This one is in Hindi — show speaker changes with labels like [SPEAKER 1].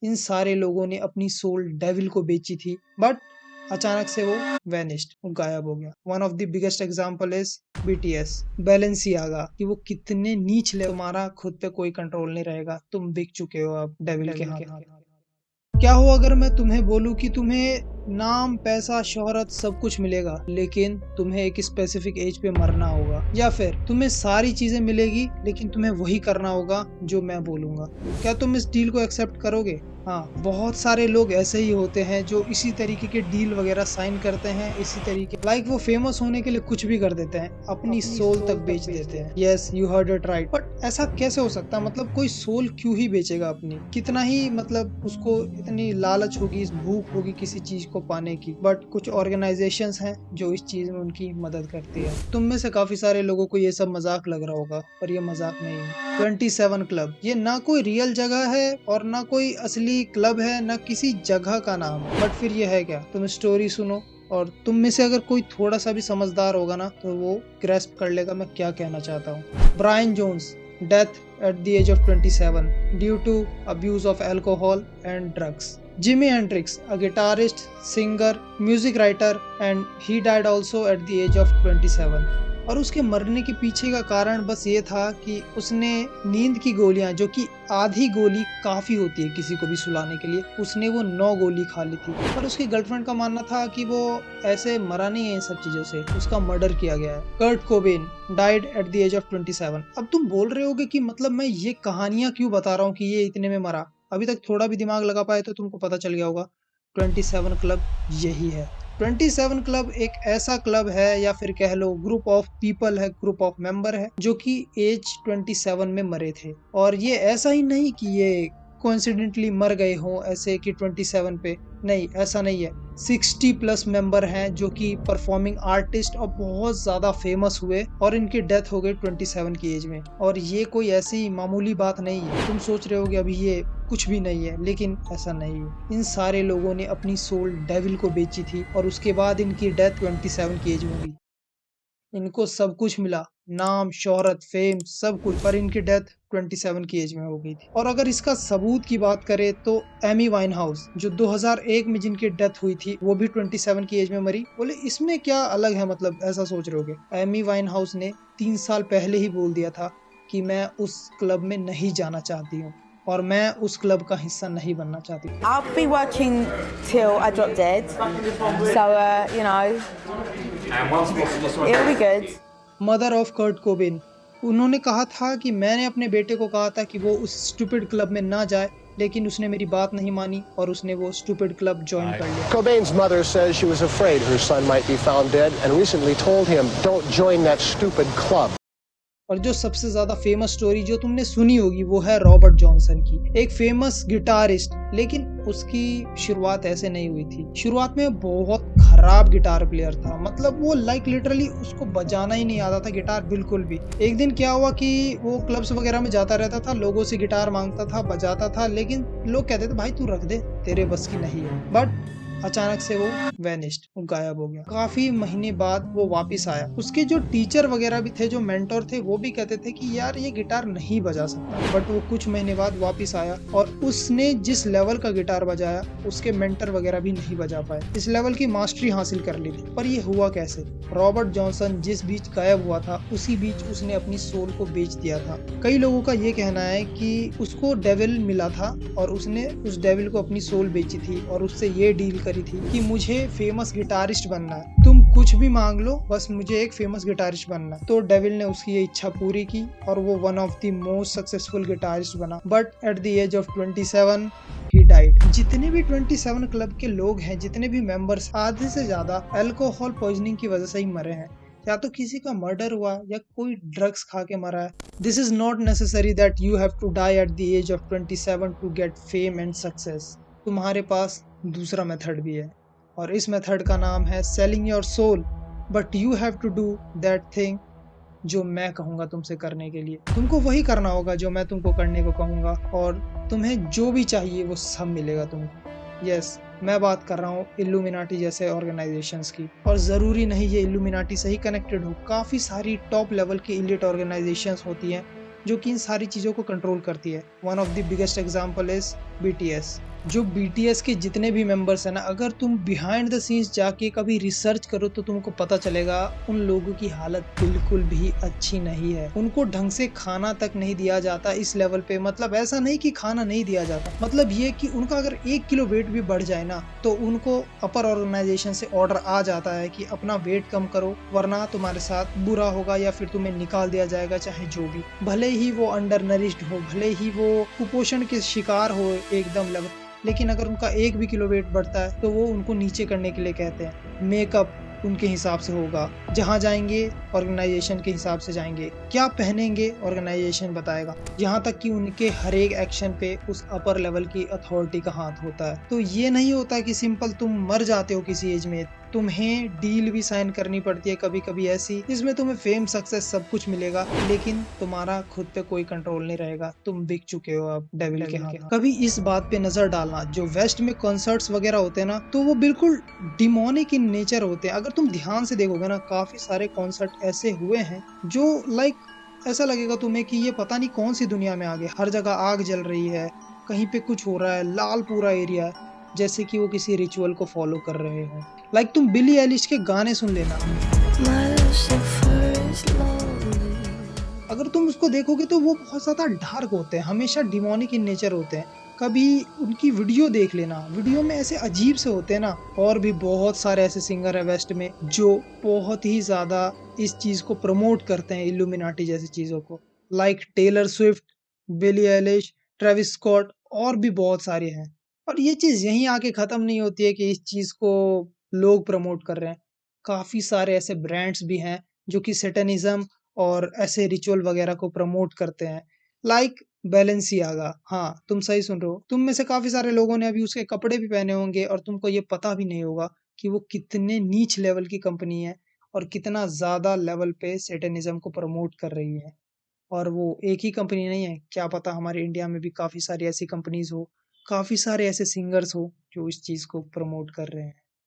[SPEAKER 1] इन सारे लोगों ने अपनी सोल डेविल को बेची थी, बट अचानक से वो वैनिश्ड, वो गायब हो गया। One of the biggest example is BTS, Balenciaga, कि वो कितने नीच ले, तुम्हारा खुद पे कोई कंट्रोल नहीं रहेगा, तुम बिक चुके हो अब डेविल के हाथ। क्या हो अगर मैं तुम्हें बोलूं कि तुम्हें नाम, पैसा, शोहरत सब कुछ मिलेगा, लेकिन तुम्हें एक स्पेसिफिक एज पे मरना होगा, या फिर तुम्हें सारी चीजें मिलेगी लेकिन तुम्हें वही करना होगा जो मैं बोलूंगा। क्या तुम इस डील को एक्सेप्ट करोगे? हाँ, बहुत सारे लोग ऐसे ही होते हैं जो इसी तरीके के डील वगैरह साइन करते हैं, इसी तरीके वो फेमस होने के लिए कुछ भी कर देते हैं, अपनी सोल तक बेच देते हैं। Yes, you heard it right. But ऐसा कैसे हो सकता है? मतलब कोई सोल क्यों ही बेचेगा अपनी? कितना ही मतलब उसको इतनी लालच होगी, इस भूख होगी किसी चीज को पाने की। बट कुछ ऑर्गेनाइजेशंस हैं जो इस चीज में उनकी मदद करती है। तुम में से काफी सारे लोगों को ये सब मजाक लग रहा होगा, पर ये मजाक नहीं है। 27 क्लब ये ना कोई रियल जगह है और ना कोई असली क्लब है, ना किसी जगह का नाम है। बट फिर ये है क्या? तुम स्टोरी सुनो और तुम में से अगर कोई थोड़ा सा भी समझदार होगा ना, तो वो ग्रेस्प कर लेगा मैं क्या कहना चाहता हूँ। Brian Jones, death at the age of 27 due to abuse of alcohol and drugs. Jimi Hendrix, a guitarist, singer, music writer, and he died also at the age of 27. और उसके मरने के पीछे का कारण बस ये था कि उसने नींद की गोलियां, जो कि आधी गोली काफी होती है किसी को भी सुलाने के लिए, उसने वो 9 गोली खा ली थी। पर उसकी गर्लफ्रेंड का मानना था कि वो ऐसे मरा नहीं है इन सब चीजों से, उसका मर्डर किया गया है। Kurt Cobain died at the age of 27। अब तुम बोल रहे होगे कि मतलब मैं ये कहानियां क्यों बता रहा हूँ कि ये इतने में मरा। अभी तक थोड़ा भी दिमाग लगा पाए तो तुमको पता चल गया होगा, 27 क्लब यही है। 27 क्लब एक ऐसा क्लब है, या फिर कह लो ग्रुप ऑफ पीपल है, ग्रुप ऑफ मेंबर है, जो कि एज 27 में मरे थे। और ये ऐसा ही नहीं कि ये कोइंसिडेंटली मर गए हों ऐसे कि 27 पे, नहीं, ऐसा नहीं है। 60 प्लस मेंबर हैं जो कि परफॉर्मिंग आर्टिस्ट और बहुत ज्यादा फेमस हुए, और इनकी डेथ हो गई 27 की एज में। और ये कोई ऐसी मामूली बात नहीं है। तुम सोच रहे होगे अभी ये कुछ भी नहीं है, लेकिन ऐसा नहीं है। इन सारे लोगों ने अपनी सोल डेविल को बेची थी, और उसके बाद इनकी डेथ 27 की एज में हुई। इनको सब कुछ मिला, नाम, शोहरत, फेम, सब कुछ, पर इनकी डेथ 27 की एज में हो गई थी। और अगर इसका सबूत की बात करें तो एमी वाइन हाउस, जो 2001 में जिनकी डेथ हुई थी, वो भी 27 की एज में मरी। बोले इसमें क्या अलग है, मतलब ऐसा सोच रहे होगे। एमी वाइन हाउस ने 3 साल पहले ही बोल दिया था कि मैं उस क्लब में नहीं जाना चाहती हूँ, और मैं उस क्लब का हिस्सा नहीं बनना चाहती।
[SPEAKER 2] I'll be working till I drop dead, so you know, it'll be good.
[SPEAKER 1] Mother of Kurt Cobain, उन्होंने कहा था कि मैंने अपने बेटे को कहा था कि वो उस स्टूपिड क्लब में ना जाए, लेकिन उसने मेरी बात नहीं मानी और उसने वो स्टूपिड क्लब ज्वाइन कर लिया।
[SPEAKER 3] Cobain's mother says she was afraid her son might be found dead and recently told him, "Don't join that stupid club."
[SPEAKER 1] और जो सबसे ज्यादा फेमस स्टोरी जो तुमने सुनी होगी वो है रॉबर्ट जॉनसन की, एक फेमस गिटारिस्ट। लेकिन उसकी शुरुआत ऐसे नहीं हुई थी। शुरुआत में बहुत खराब गिटार प्लेयर था, मतलब वो लिटरली उसको बजाना ही नहीं आता था गिटार बिल्कुल भी। एक दिन क्या हुआ कि वो क्लब्स वगैरह में जाता रहता था, लोगों से गिटार मांगता था, बजाता था, लेकिन लोग कहते थे भाई तू रख दे, तेरे बस की नहीं है। बट अचानक से वो वैनिश्ड, वो गायब हो गया। काफी महीने बाद वो वापस आया। उसके जो टीचर वगैरह भी थे, जो मेंटोर थे, वो भी कहते थे कि यार ये गिटार नहीं बजा सकता। बट वो कुछ महीने बाद वापस आया, और उसने जिस लेवल का गिटार बजाया उसके मेंटर वगैरह भी नहीं बजा पाए। इस लेवल की मास्टरी हासिल कर ली थी। पर ये हुआ कैसे? रॉबर्ट जॉनसन जिस बीच गायब हुआ था, उसी बीच उसने अपनी सोल को बेच दिया था। कई लोगों का ये कहना है कि उसको डेविल मिला था और उसने उस डेविल को अपनी सोल बेची थी, और उससे ये डील करी थी कि मुझे फेमस गिटारिस्ट बनना है, तुम कुछ भी मांग लो, बस मुझे एक फेमस गिटारिस्ट बनना है। तो डेविल ने उसकी ये इच्छा पूरी की और वो one of the most successful guitarist बना। But at the age of 27 he died. जितने भी 27 क्लब के लोग हैं, जितने भी मेंबर्स, आधे से ज्यादा अल्कोहल पॉइजनिंग की वजह से ही मरे हैं। या तो किसी का मर्डर हुआ या कोई ड्रग्स खा के मरा है। This is not necessary that you have to die at the age of 27 to get fame and success. तुम्हारे पास दूसरा मेथड भी है, और इस मेथड का नाम है selling your soul. But you have to do that thing जो मैं कहूँगा तुमसे करने के लिए। तुमको वही करना होगा जो मैं तुमको करने को कहूँगा, और तुम्हें जो भी चाहिए वो सब मिलेगा तुमको। यस, मैं बात कर रहा हूँ इल्यूमिनाटी जैसे ऑर्गेनाइजेशंस की। और ज़रूरी नहीं ये इल्यूमिनाटी से ही कनेक्टेड हो, काफ़ी सारी टॉप लेवल की इलीट ऑर्गेनाइजेशंस होती हैं जो कि इन सारी चीज़ों को कंट्रोल करती है। One of the biggest example is BTS। जो बीटीएस के जितने भी मेंबर्स हैं ना, अगर तुम बिहाइंड द सीन्स जाके कभी रिसर्च करो तो तुमको पता चलेगा उन लोगों की हालत बिल्कुल भी अच्छी नहीं है। उनको ढंग से खाना तक नहीं दिया जाता इस लेवल पे। मतलब ऐसा नहीं कि खाना नहीं दिया जाता, मतलब ये कि उनका अगर 1 किलो वेट भी बढ़ जाए ना तो उनको अपर ऑर्गेनाइजेशन से ऑर्डर आ जाता है कि अपना वेट कम करो वरना तुम्हारे साथ बुरा होगा या फिर तुम्हें निकाल दिया जाएगा, चाहे जो भी। भले ही वो अंडर नरिश्ड हो, भले ही वो कुपोषण के शिकार हो एकदम लेवल, लेकिन अगर उनका 1 भी किलो वेट बढ़ता है तो वो उनको नीचे करने के लिए कहते हैं। मेकअप उनके हिसाब से होगा, जहाँ जाएंगे ऑर्गेनाइजेशन के हिसाब से जाएंगे, क्या पहनेंगे ऑर्गेनाइजेशन बताएगा, यहाँ तक कि उनके हर एक एक्शन पे उस अपर लेवल की अथॉरिटी का हाथ होता है। तो ये नहीं होता कि सिंपल तुम मर जाते हो किसी एज में, तुम्हें डील भी साइन करनी पड़ती है कभी कभी ऐसी, जिसमें तुम्हें फेम सक्सेस सब कुछ मिलेगा लेकिन तुम्हारा खुद पे कोई कंट्रोल नहीं रहेगा। तुम बिक चुके हो अब डेविल के हाथ। कभी इस बात पे नजर डालना, जो वेस्ट में कॉन्सर्ट्स वगैरह होते हैं ना तो वो बिल्कुल डिमोनिक इन नेचर होते हैं। अगर तुम ध्यान से देखोगे ना, काफी सारे कॉन्सर्ट ऐसे हुए हैं जो लाइक ऐसा लगेगा तुम्हें कि ये पता नहीं कौन सी दुनिया में आ गए। हर जगह आग जल रही है, कहीं पे कुछ हो रहा है, लाल पूरा एरिया है, जैसे कि वो किसी रिचुअल को फॉलो कर रहे हो। लाइक तुम बिली एलिश के गाने सुन लेना, अगर तुम उसको देखोगे तो वो बहुत ज्यादा डार्क होते हैं, हमेशा डिमोनिक इन नेचर होते हैं। कभी उनकी वीडियो देख लेना, वीडियो में ऐसे अजीब से होते हैं ना। और भी बहुत सारे ऐसे सिंगर है वेस्ट में जो बहुत ही ज्यादा इस चीज को प्रमोट करते हैं, इल्यूमिनाटी जैसी चीजों को। Like Taylor Swift, Billie Eilish, Travis Scott और भी बहुत सारे हैं। और ये चीज यहीं आके खत्म नहीं होती है कि इस चीज को लोग प्रमोट कर रहे हैं। काफी सारे ऐसे ब्रांड्स भी हैं जो कि सेटनिज्म और ऐसे रिचुअल वगैरह को प्रमोट करते हैं। लाइक बैलेंसियागा, हाँ तुम सही सुन रहे हो। तुम में से काफी सारे लोगों ने अभी उसके कपड़े भी पहने होंगे और तुमको ये पता भी नहीं होगा कि वो कितने नीच लेवल की कंपनी है और कितना ज्यादा लेवल पे सेटनिज्म को प्रमोट कर रही है। और वो एक ही कंपनी नहीं है, क्या पता हमारे इंडिया में भी काफी सारी ऐसी कंपनीज हो, काफी सारे ऐसे सिंगर्स हो जो इस चीज को प्रमोट कर रहे हैं।